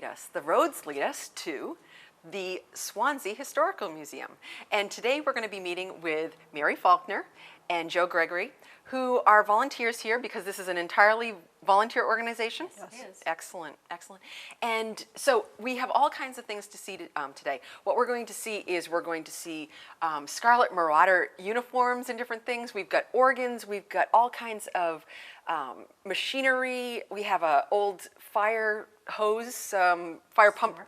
us. The roads lead us to the Swanzey Historical Museum. And today we're going to be meeting with Mary Faulkner and Joe Gregory, who are volunteers here because this is an entirely volunteer organization. Yes, it is. Excellent, excellent. And so we have all kinds of things to see today. What we're going to see is Scarlet Marauder uniforms and different things. We've got organs. We've got all kinds of machinery. We have an old fire hose, fire pump.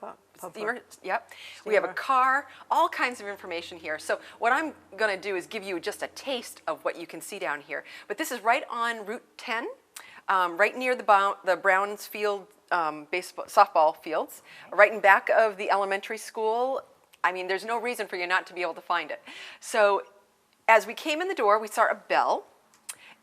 Steamer, yep. We have a car, all kinds of information here. So what I'm going to do is give you just a taste of what you can see down here. But this is right on Route 10, right near the Browns field, softball fields, right in back of the elementary school. I mean, there's no reason for you not to be able to find it. So as we came in the door, we saw a bell.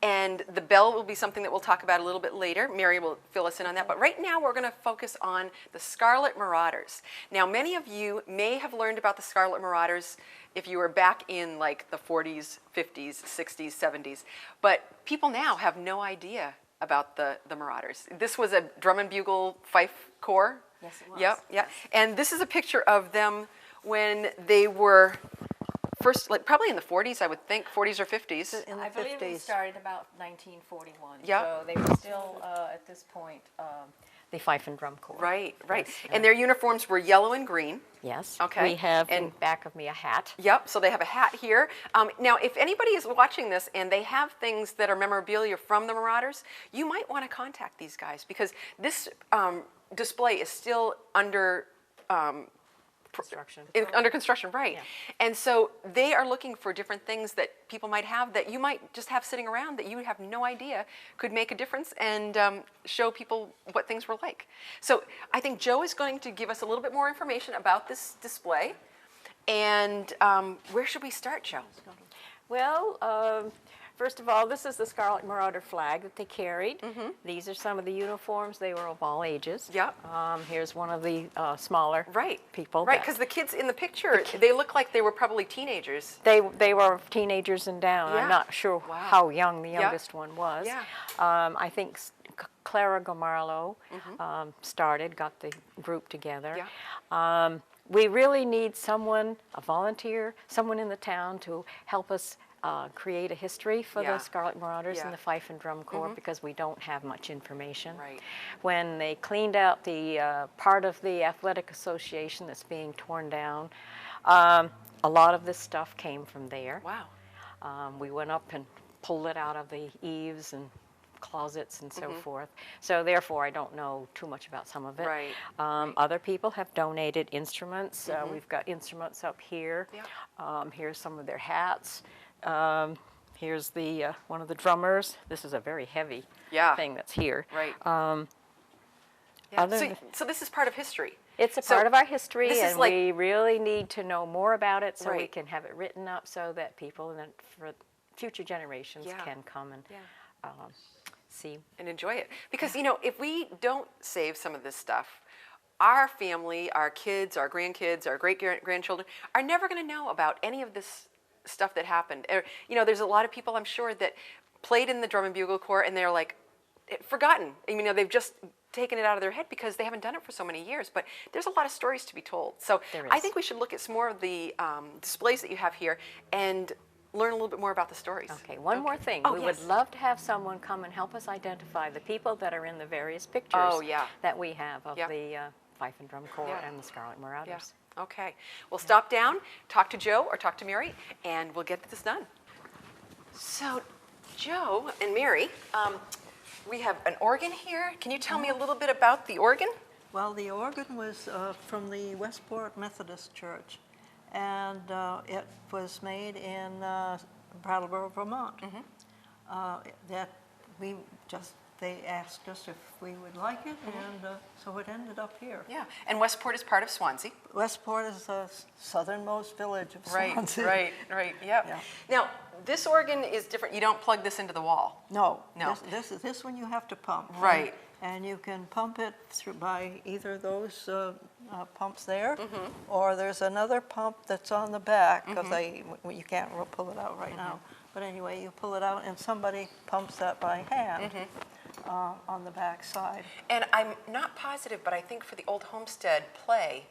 And the bell will be something that we'll talk about a little bit later. Mary will fill us in on that. But right now, we're going to focus on the Scarlet Marauders. Now, many of you may have learned about the Scarlet Marauders if you were back in like the 40s, 50s, 60s, 70s. But people now have no idea about the Marauders. This was a drum and bugle fife corps. Yes, it was. Yep, yep. And this is a picture of them when they were first, like probably in the 40s, I would think, 40s or 50s. I believe it started about 1941. Yeah. So they were still, at this point, the Fife and Drum Corps. Right, right. Yes, and their uniforms were yellow and green. Yes. Okay. We have in back of me a hat. Yep, so they have a hat here. Now, if anybody is watching this and they have things that are memorabilia from the Marauders, you might want to contact these guys because this display is still under Construction. Under construction, right. Yeah. And so they are looking for different things that people might have that you might just have sitting around that you have no idea could make a difference and show people what things were like. So I think Joe is going to give us a little bit more information about this display. And where should we start, Joe? Well, first of all, this is the Scarlet Marauder flag that they carried. Mm-hmm. These are some of the uniforms. They were of all ages. Yep. Here's one of the smaller people. Right, because the kids in the picture, they look like they were probably teenagers. They were teenagers and down. Yeah. I'm not sure how young the youngest one was. Yeah. I think Clara Gomarlo got the group together. Yeah. We really need someone, a volunteer, someone in the town to help us create a history for the Scarlet Marauders and the Fife and Drum Corps because we don't have much information. Right. When they cleaned out the part of the athletic association that's being torn down, a lot of this stuff came from there. Wow. We went up and pulled it out of the eaves and closets and so forth. So therefore, I don't know too much about some of it. Right. Other people have donated instruments. We've got instruments up here. Yeah. Here's some of their hats. Here's the one of the drummers. This is a very heavy thing that's here. Right. So this is part of history. It's a part of our history, and like, we really need to know more about it so we can have it written up so that people for future generations can come and see and enjoy it. Because you know, if we don't save some of this stuff, our family, our kids, our grandkids, our great-grandchildren are never going to know about any of this stuff that happened. You know, there's a lot of people, I'm sure, that played in the Drum and Bugle Corps and they're like forgotten. You know, they've just taken it out of their head because they haven't done it for so many years. But there's a lot of stories to be told. So I think we should look at some more of the displays that you have here and learn a little bit more about the stories. Okay, one more thing. We would love to have someone come and help us identify the people that are in the various pictures that we have of the Fife and Drum Corps and the Scarlet Marauders. Okay, we'll stop down, talk to Joe or talk to Mary, and we'll get this done. So, Joe and Mary, we have an organ here. Can you tell me a little bit about the organ? Well, the organ was from the Westport Methodist Church, and it was made in Brattleboro, Vermont. They asked us if we would like it, and so it ended up here. Yeah, and Westport is part of Swanzey. Westport is the southernmost village of Swanzey. Right, yeah. Now, this organ is different. You don't plug this into the wall. No. This one you have to pump. Right. And you can pump it through by either those pumps there, or there's another pump that's on the back, because you can't pull it out right now. But anyway, you pull it out, and somebody pumps that by hand. on the back side. And I'm not positive, but I think for the Old Homestead play,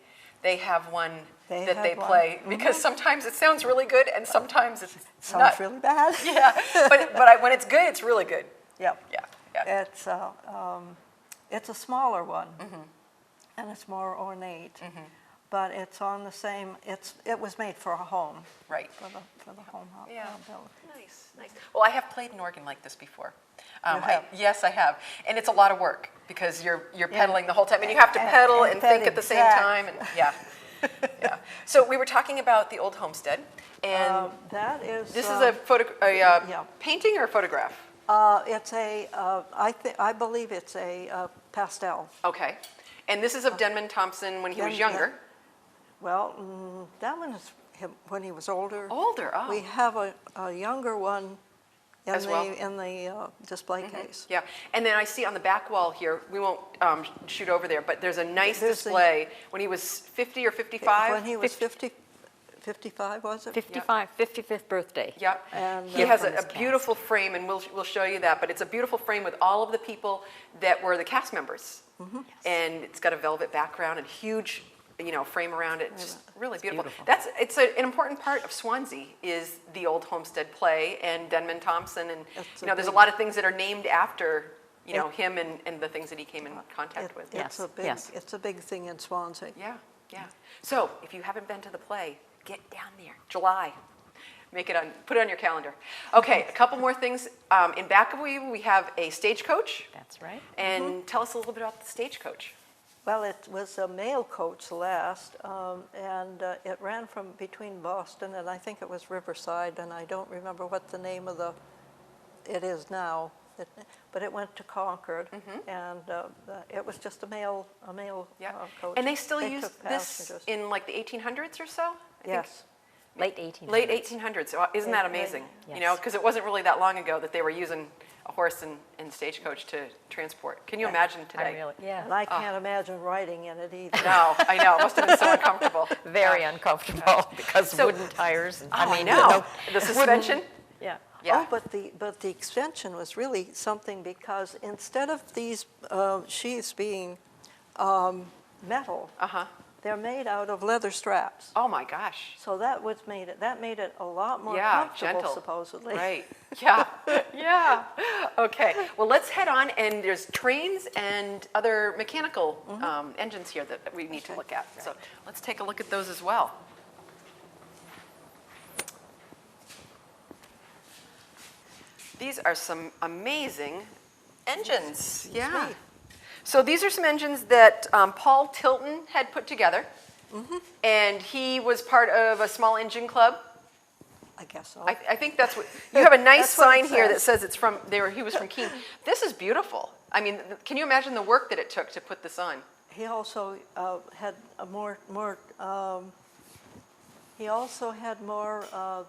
they have one They that have they one. play because sometimes it sounds really good and sometimes it's Sounds not. really bad. Yeah, when it's good, it's really good. Yep. Yeah. It's a smaller one, and it's more ornate, but it's on the same. It was made for a home. Right. For the home house. Yeah. Nice, nice. Well, I have played an organ like this before. have? Yes, I have, and it's a lot of work because you're pedaling the whole time, and you have to pedal and think at the same time, and yeah. Yeah. So we were talking about the Old Homestead, and That is. this is a painting or a photograph? It's I believe it's a pastel. Okay. And this is of Denman Thompson when he was younger. Well, that one is him when he was older. Older, oh. We have a younger one in As well? in the display case. Yeah. And then I see on the back wall here, we won't shoot over there, but there's a nice There's the- display when he was 50 or 55. When he was 55, was it? 55th birthday. Yeah, And, he has from a his beautiful frame, and we'll show you that. But it's a beautiful frame with all of the people that were the cast members, and it's got a velvet background and huge, frame around it. It's just really beautiful. beautiful. It's an important part of Swanzey is the Old Homestead play and Denman Thompson, and It's a there's a big- lot of things that are named after him and the things that he came in contact with. It's a big. yes. It's a big thing in Swansea. Yeah, yeah. So if you haven't been to the play, get down there. July. Put it on your calendar. Okay, a couple more things. In back of you, we have a stagecoach. That's right. And tell us a little bit about the stagecoach. Well, it was a mail coach last, and it ran from between Boston and I think it was Riverside, and I don't remember what the name of it is now. But it went to Concord, and it was just a mail Yeah. coach. And they still They use took this passengers. in like the 1800s or so? I think. Yes. Late 1800s. Late 1800s. So isn't that Late- amazing? yes. Because it wasn't really that long ago that they were using a horse and stagecoach to transport. Can you imagine today? Yeah. And I can't imagine riding in it either. No, I know. It must have been so uncomfortable. Very uncomfortable because So- wooden tires. And, I know. The suspension? Yeah. Yeah. Oh, but the extension was really something because instead of these sheaths being metal, they're made out of leather straps. Oh my gosh. So that made it a lot more Yeah, comfortable, gentle. supposedly. Right. Yeah. Yeah. Okay. Well, let's head on, and there's trains and other mechanical engines here that we need to look at. So let's take a look at those as well. These are some amazing engines. Yeah. So these are some engines that Paul Tilton had put together, and he was part of a small engine club. I guess so. I think that's what, you have a nice That's what it sign here that says. says it's from, he was from Keene. This is beautiful. I mean, can you imagine the work that it took to put this on? He also had he also had more of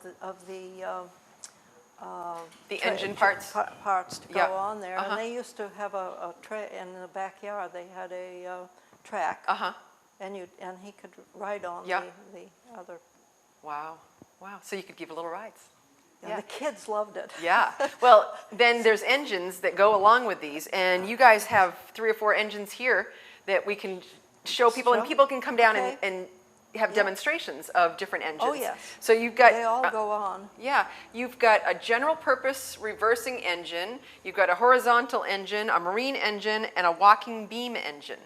The engine parts? parts to go Yeah. on there. And they used to have a tray in the backyard. They had a track, and he could ride on Yeah. the other. Wow. Wow. So you could give little rides. And the kids loved it. Yeah. Well, then there's engines that go along with these, and you guys have 3 or 4 engines here that we can show people, and Show? people can come down Okay. and have demonstrations of different engines. Oh, yes. So you've got They all go on. Yeah, you've got a general purpose reversing engine, you've got a horizontal engine, a marine engine, and a walking beam engine.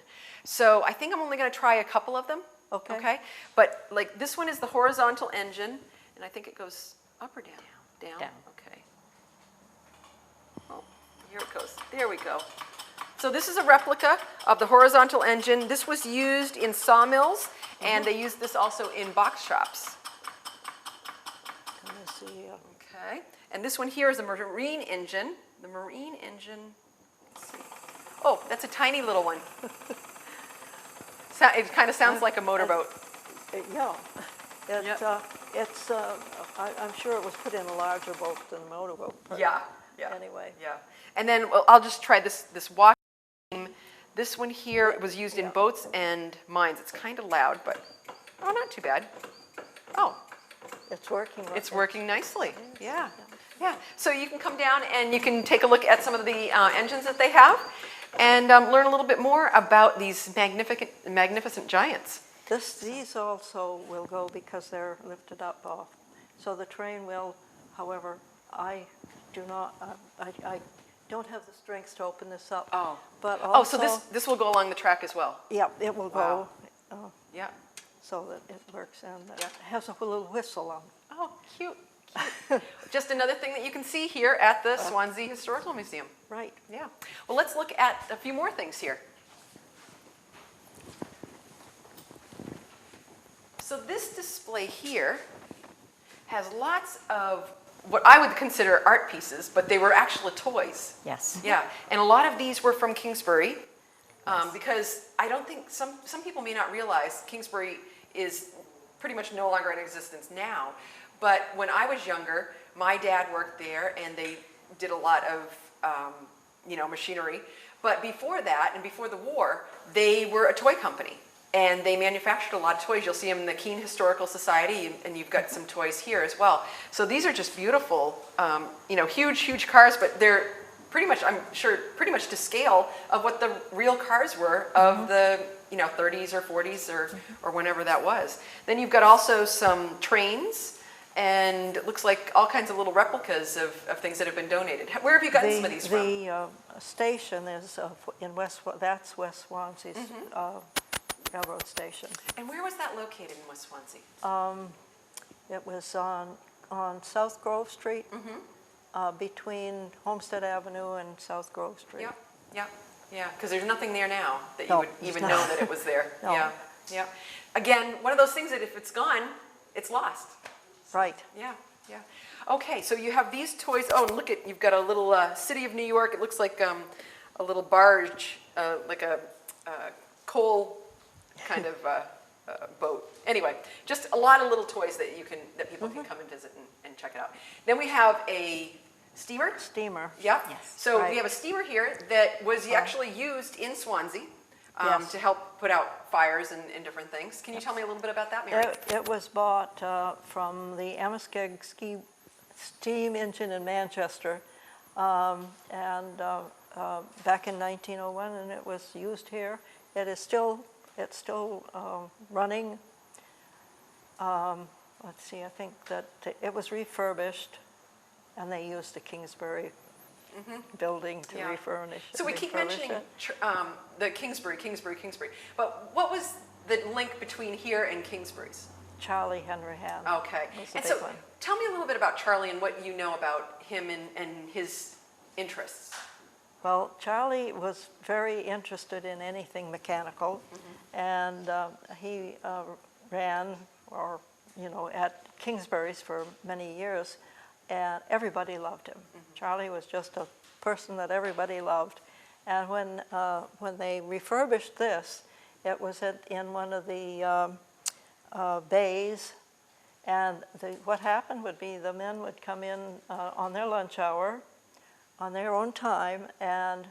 So I think I'm only going to try a couple of them. Okay. Okay. But like this one is the horizontal engine, and I think it goes up or down? Down. Down. Okay. Oh, here it goes. There we go. So this is a replica of the horizontal engine. This was used in sawmills, and they used this also in box shops. Let me see. Okay, and this one here is a marine engine. The marine engine, let's see. Oh, that's a tiny little one. It kind of sounds like a motorboat. Yeah. Yep. I'm sure it was put in a larger boat than a motorboat. but Yeah, yeah. Anyway. Yeah, and then well, I'll just try this walking beam. This one here was used in boats and mines. It's kind of loud, but not too bad. Oh, It's working. it's working nicely. Yeah, Yeah, so you can come down and you can take a look at some of the engines that they have and learn a little bit more about these magnificent giants. These also will go because they're lifted up off. So the train will, however, I don't have the strength to open this up. Oh. But also, so this will go along the track as well? yeah, it will Wow. go Yeah. so that it works, and Yeah. it has a little whistle on. Oh, cute. Just another thing that you can see here at the Swanzey Historical Museum. Right. Yeah. Well, let's look at a few more things here. So this display here has lots of what I would consider art pieces, but they were actually toys. Yes. Yeah, and a lot of these were from Kingsbury, because I don't think, some people may not realize Kingsbury is pretty much no longer in existence now. But when I was younger, my dad worked there and they did a lot of, machinery. But before that, and before the war, they were a toy company. And they manufactured a lot of toys. You'll see them in the Keene Historical Society, and you've got some toys here as well. So these are just beautiful, huge, huge cars, but they're pretty much, I'm sure, pretty much to scale of what the real cars were of the 30s or 40s or whenever that was. Then you've got also some trains, and it looks like all kinds of little replicas of things that have been donated. Where have you gotten some of these from? The station is in West Swansea's railroad station. And where was that located in West Swansea? It was on South Grove Street, between Homestead Avenue and South Grove Street. Yeah, because there's nothing there now that you No, would there's even not. know that it was there. No. Yeah. Again, one of those things that if it's gone, it's lost. Right. Yeah. Okay, so you have these toys. Oh, and look at, you've got a little City of New York. It looks like a little barge, like a coal kind of boat. Anyway, just a lot of little toys that people can come and visit and check it out. Then we have a steamer. Steamer. Yeah. Yes. So Right. we have a steamer here that was actually used in Swansea Yes. to help put out fires and different things. Can you tell me a little bit about that, Mary? It was bought from the Amoskeag steam engine in Manchester, and back in 1901, and it was used here. It's still running. Let's see, I think that it was refurbished, and they used the Kingsbury building to Yeah. refurnish. So we keep refurbish mentioning it. the Kingsbury. But what was the link between here and Kingsbury's? Charlie Henry Hand. Okay. was the And big so one. tell me a little bit about Charlie and what you know about him and his interests. Well, Charlie was very interested in anything mechanical, and he ran, at Kingsbury's for many years, and everybody loved him. Charlie was just a person that everybody loved. And when they refurbished this, it was in one of the bays, and what happened would be the men would come in on their lunch hour, on their own time, and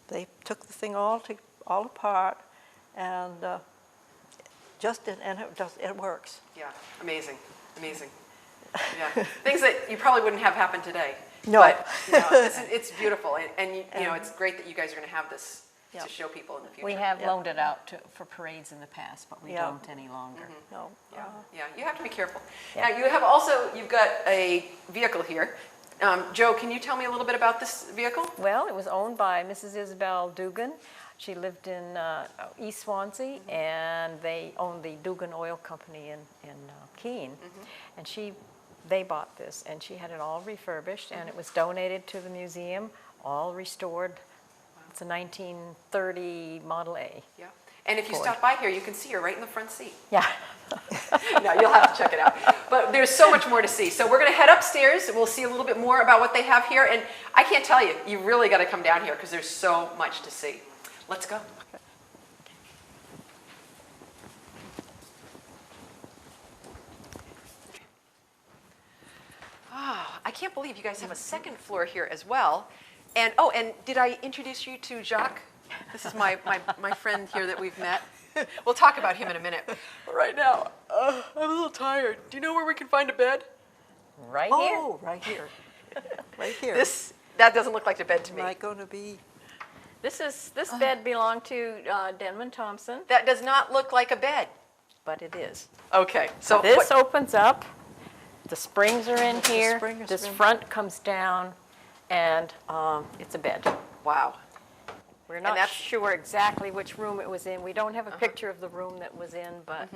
they took the thing all apart, and it works. Yeah, amazing. Yeah, things that you probably wouldn't have happen today. No. But it's beautiful, and it's great that you guys are going to have this Yeah. to show people in the future. We have Yeah. loaned it out for parades in the past, but we Yeah. don't any longer. No. Yeah, you have to be careful. Yeah. Now you've got a vehicle here. Joe, can you tell me a little bit about this vehicle? Well, it was owned by Mrs. Isabel Dugan. She lived in East Swansea, and they owned the Dugan Oil Company in Keene. And they bought this, and she had it all refurbished, and it was donated to the museum, all restored. It's a 1930 Model A. Yeah. And if you Ford. stop by here, you can see her right in the front seat. Yeah. No, you'll have to check it out. But there's so much more to see. So we're going to head upstairs, and we'll see a little bit more about what they have here. And I can't tell you, you really got to come down here because there's so much to see. Let's go. Oh, I can't believe you guys have a second floor here as well. And did I introduce you to Jacques? This is my friend here that we've met. We'll talk about him in a minute. But right now, I'm a little tired. Do you know where we can find a bed? Right here. Oh, right here. right here. That doesn't look like a bed to Am me. I going to be? This bed belonged to Denman Thompson, That does not look like a bed. but it is. Okay, so This opens up, the springs are in here, springs this are in. front comes down, and it's a bed. wow. We're not that's- sure exactly which room it was in. We don't have a picture of the room that was in, but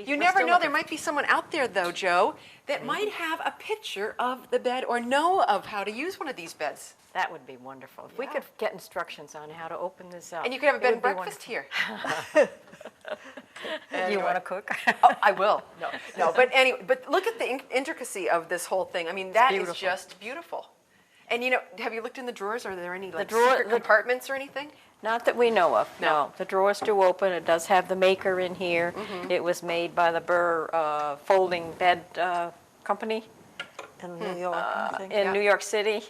You never know. There might be someone out there, though, Joe, that might have a picture of the bed or know of how to use one of these beds. That would be wonderful. If we could get instructions on how to open this up. And you could have a it bed would and be breakfast here. wonderful. You want to cook? Oh, I will. No. But anyway, but look at the intricacy of this whole thing. I mean, that is beautiful. just beautiful. And have you looked in the drawers? Are there any like drawer- secret compartments or anything? Not that we know of, No. no. The drawers do open. It does have the maker in here. It was made by the Burr Folding Bed Company In New York, I think. in New York City.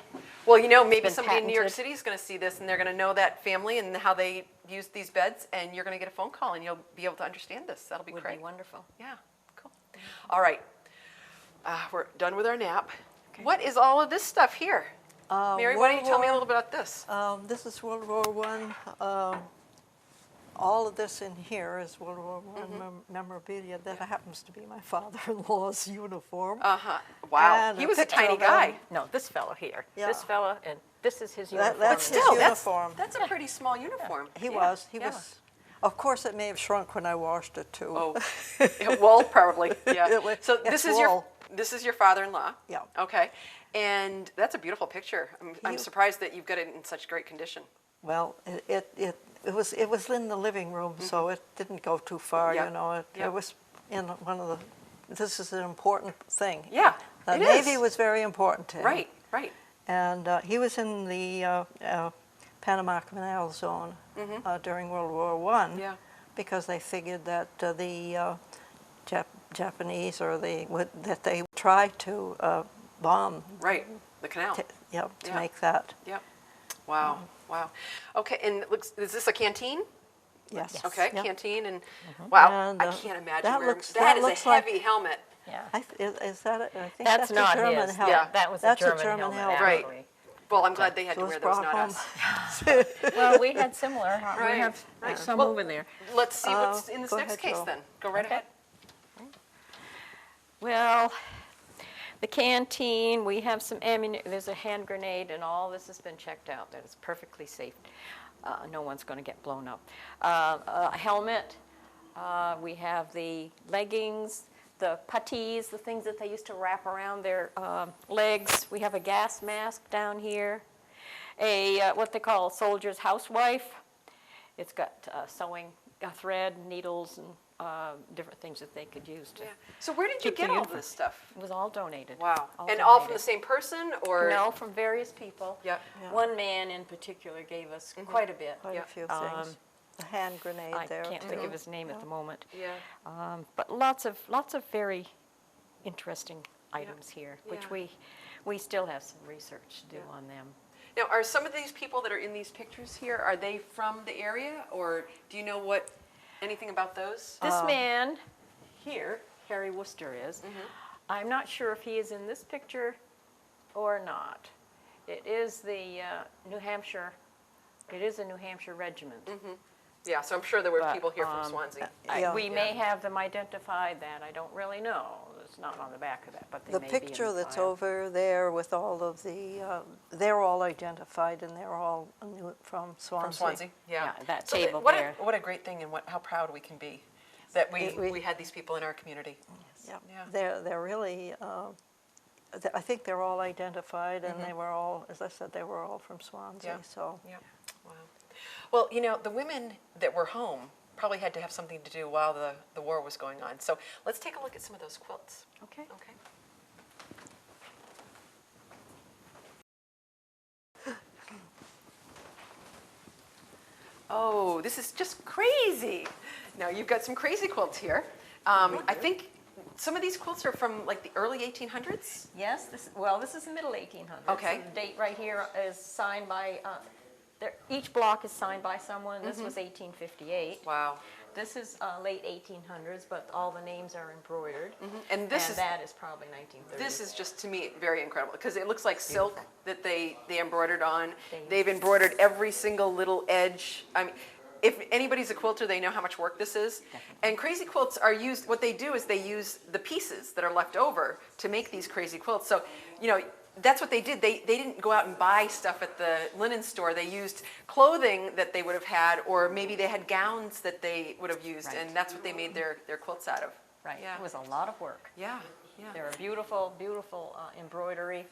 Well, maybe been somebody in New York patented. City is going to see this, and they're going to know that family and how they use these beds, and you're going to get a phone call, and you'll be able to understand this. That'll be Would great. be wonderful. Yeah, cool. All right, we're done with our nap. What is all of this stuff here? Mary, why don't you tell me a little bit about this? This is World War I. All of this in here is World War I memorabilia. That happens to be my father-in-law's uniform. Wow, And he a was a picture tiny of him. guy. No, this fellow here. Yeah. This fellow, and this is his uniform. That's his Still, uniform. that's a pretty small uniform. He Yeah, was. He yeah. was. Of course, it may have shrunk when I washed it too. Oh, well, probably. Yeah. So It's this is your father-in-law. Yeah. Okay, and that's a beautiful picture. I'm surprised that you've got it in such great condition. Well, it was in the living room, so it didn't go too far. Yeah. You know, Yeah. it was in one of the. This is an important thing. Yeah, The it Navy is. was very important to him. Right. And he was in the Panama Canal Zone during World War I. Yeah. Because they figured that the Japanese that they would try to bomb. Right. The canal. To Yeah. make that. Yep. Wow. Wow. Okay, and it looks, is this a canteen? Yes. Okay, Yep. canteen, and wow, And, I can't imagine that wearing looks- that that is looks a like- heavy helmet. Yeah. Is that it? I think That's a not German his. helmet. Yeah, That was That's a German helmet, Right. actually. Well, I'm glad they had So to it wear was those, brought not home. us. Well, we had similar. Right, We have right. some Well, over there. Let's see what's in this go next ahead, case Joe. then. Go right Okay. ahead. Well, the canteen, we have some ammunition, there's a hand grenade, and all this has been checked out, that it's perfectly safe. No one's going to get blown up. A helmet, we have the leggings, the puttees, the things that they used to wrap around their legs. We have a gas mask down here, what they call a soldier's housewife. It's got sewing thread, needles, and different things that they could use to. Yeah. So where did you Keep the get all uniform. this stuff? It was all donated. Wow. And all from the donated. same person, or? No, from various people. Yep. Yeah. One man in particular gave us quite a bit. Quite Yeah. a few things. The hand grenade I there. can't too. think of his name at the moment. Yeah. But lots of very interesting items here, which Yeah. we still have some research to do Yeah. on them. Now, are some of these people that are in these pictures here, are they from the area, or do you know anything about those? This man here, Harry Worcester is, I'm not sure if he is in this picture or not. It is the New Hampshire, it is a New Hampshire regiment. Yeah, so I'm sure there were But, people here from Swansea. Yeah. We may have them identified, that I don't really know. It's not on the back of that, but they The may be in picture the that's file. over there with all of the, they're all identified and they're all from Swansea. From Swansea, yeah. Yeah, that So table what there. what a great thing, and how proud we can be that We- we had these people in our community. Yeah, Yeah. they're really, I think they're all identified and they were all, as I said, they were all from Swansea, Yeah. so. Yeah. Wow. Well, the women that were home probably had to have something to do while the war was going on. So let's take a look at some of those quilts. Okay. Okay. Oh, this is just crazy. Now you've got some crazy quilts here. I think some of these quilts are from like the early 1800s. Yes, this is the middle 1800s. Okay. And the date right here is signed by, each block is signed by someone. This was 1858. Wow. This is late 1800s, but all the names are embroidered. And this is that is probably 1930s. this is just to me very incredible because it looks like silk that they embroidered on. They've embroidered every single little edge. I mean, if anybody's a quilter, they know how much work this is. And crazy quilts are used. What they do is they use the pieces that are left over to make these crazy quilts. So, you know, that's what they did. They didn't go out and buy stuff at the linen store. They used clothing that they would have had, or maybe they had gowns that they would have used, and that's what they made their quilts out of. Right. Yeah. It was a lot of work. Yeah. Yeah. They're a beautiful, beautiful embroidery,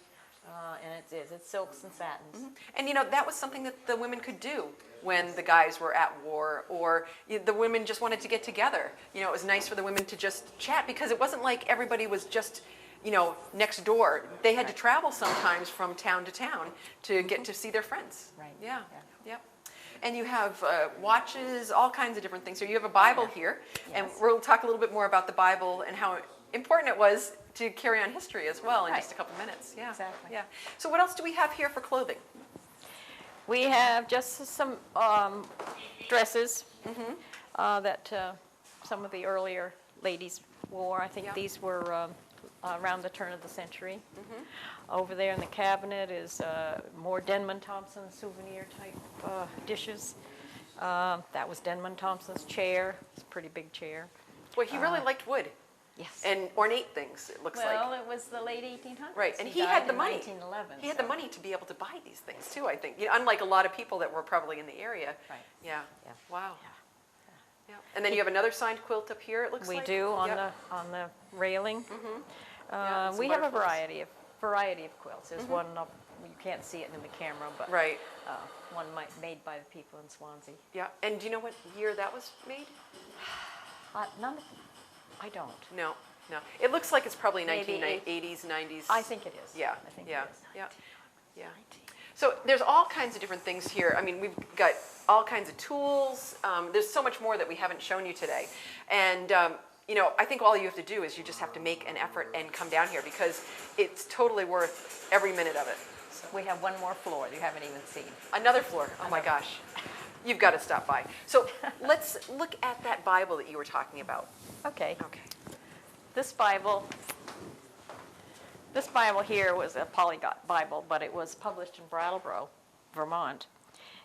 and it's silks and satins. And you know, that was something that the women could do when the guys were at war, or the women just wanted to get together. You know, it was nice for the women to just chat because it wasn't like everybody was just, you know, next door. They had to travel sometimes from town to town to get to see their friends. Right. Yeah. Yep. And you have watches, all kinds of different things. So you have a Bible here, and we'll talk a little bit more about the Bible and how important it was to carry on history as well in just a couple minutes. Yeah. Exactly. Yeah. So what else do we have here for clothing? We have just some dresses that some of the earlier ladies wore. I think these were around the turn of the century. Over there in the cabinet is more Denman Thompson souvenir type dishes. That was Denman Thompson's chair. It's a pretty big chair. Well, he really liked wood. Yes. And ornate things, it looks like. Well, it was the late 1800s. Right, and he died had the in money. 1911. He had the money to be able to buy these things too, I think. You know, unlike a lot of people that were probably in the area. Right. Yeah. Yeah. Wow. Yeah. And then you have another signed quilt up here, it looks We like. do on Yep. the railing. Yeah, and some We have a butterflies. variety of quilts. There's one up, you can't see it in the camera, but Right. one made by the people in Swanzey. Yeah. And do you know what year that was made? None of, I don't. No. No. It looks like it's probably Maybe 1980s, 90s. I think it is. Yeah. I think Yeah. it is. Yeah. Yeah. So there's all kinds of different things here. I mean, we've got all kinds of tools. There's so much more that we haven't shown you today. And, you know, I think all you have to do is you just have to make an effort and come down here because it's totally worth every minute of it. We have one more floor you haven't even seen. Another floor. Oh my gosh. You've got to stop by. So let's look at that Bible that you were talking about. Okay. Okay. This Bible here was a polyglot Bible, but it was published in Brattleboro, Vermont.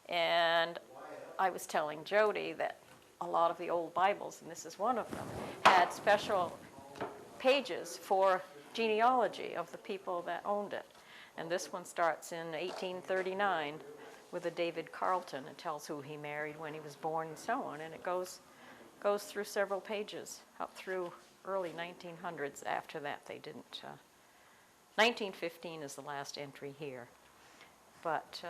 And I was telling Jody that a lot of the old Bibles, and this is one of them, had special pages for genealogy of the people that owned it. And this one starts in 1839 with a David Carleton. It tells who he married, when he was born, and so on. And it goes through several pages up through early 1900s. After that, they didn't. 1915 is the last entry here. But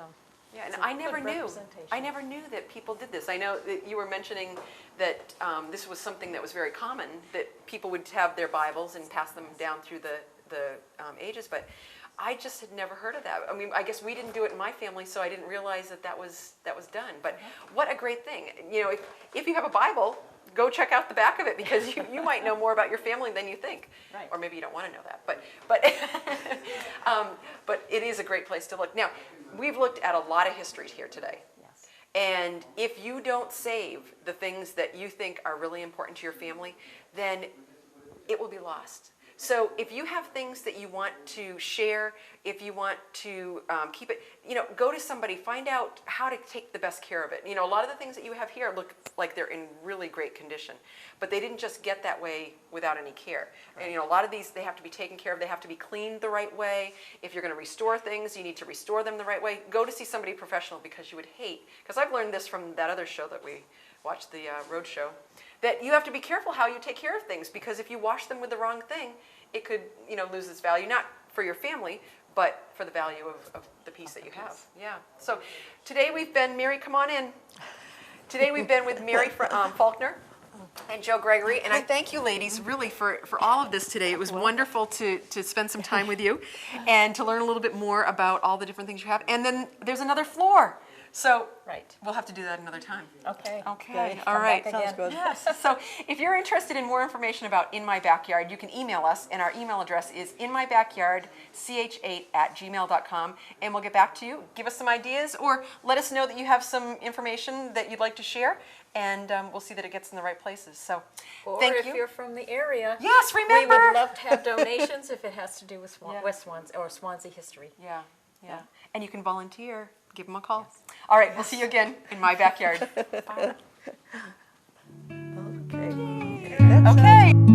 Yeah, and it's a I never good knew. representation. I never knew that people did this. I know that you were mentioning that this was something that was very common, that people would have their Bibles and pass them down through the ages, but I just had never heard of that. I mean, I guess we didn't do it in my family, so I didn't realize that was done. But what a great thing. You know, if you have a Bible, go check out the back of it because you might know more about your family than you think. Right. Or maybe you don't want to know that. But it is a great place to look. Now, we've looked at a lot of histories here today. yes. And if you don't save the things that you think are really important to your family, then it will be lost. So if you have things that you want to share, if you want to keep it, you know, go to somebody, find out how to take the best care of it. You know, a lot of the things that you have here look like they're in really great condition, but they didn't just get that way without any care. Right. And you know, a lot of these, they have to be taken care of. They have to be cleaned the right way. If you're going to restore things, you need to restore them the right way. Go to see somebody professional because you would hate, because I've learned this from that other show that we watched, the road show, that you have to be careful how you take care of things, because if you wash them with the wrong thing, it could, you know, lose its value, not for your family, but for the value of the piece that you have. Yeah. So today we've been, Mary, come on in. Today we've been with Mary Faulkner and Joe Gregory, and I thank you ladies really for all of this today. It was wonderful to spend some time with you and to learn a little bit more about all the different things you have. And then there's another floor. So Right. we'll have to do that another time. Okay. Okay. Good. All Come right. back Sounds again. good. Yes. So if you're interested in more information about In My Backyard, you can email us, and our email address is inmybackyardch8@gmail.com, and we'll get back to you. Give us some ideas, or let us know that you have some information that you'd like to share, and we'll see that it gets in the right places. So, Or thank if you. you're from the area, Yes, remember. we would love to have donations if it has to do with Yeah. West Swansea or Swansea history. Yeah, yeah. And you can volunteer. Give them a call. All right, we'll see you again in my backyard. Bye. Okay. Okay.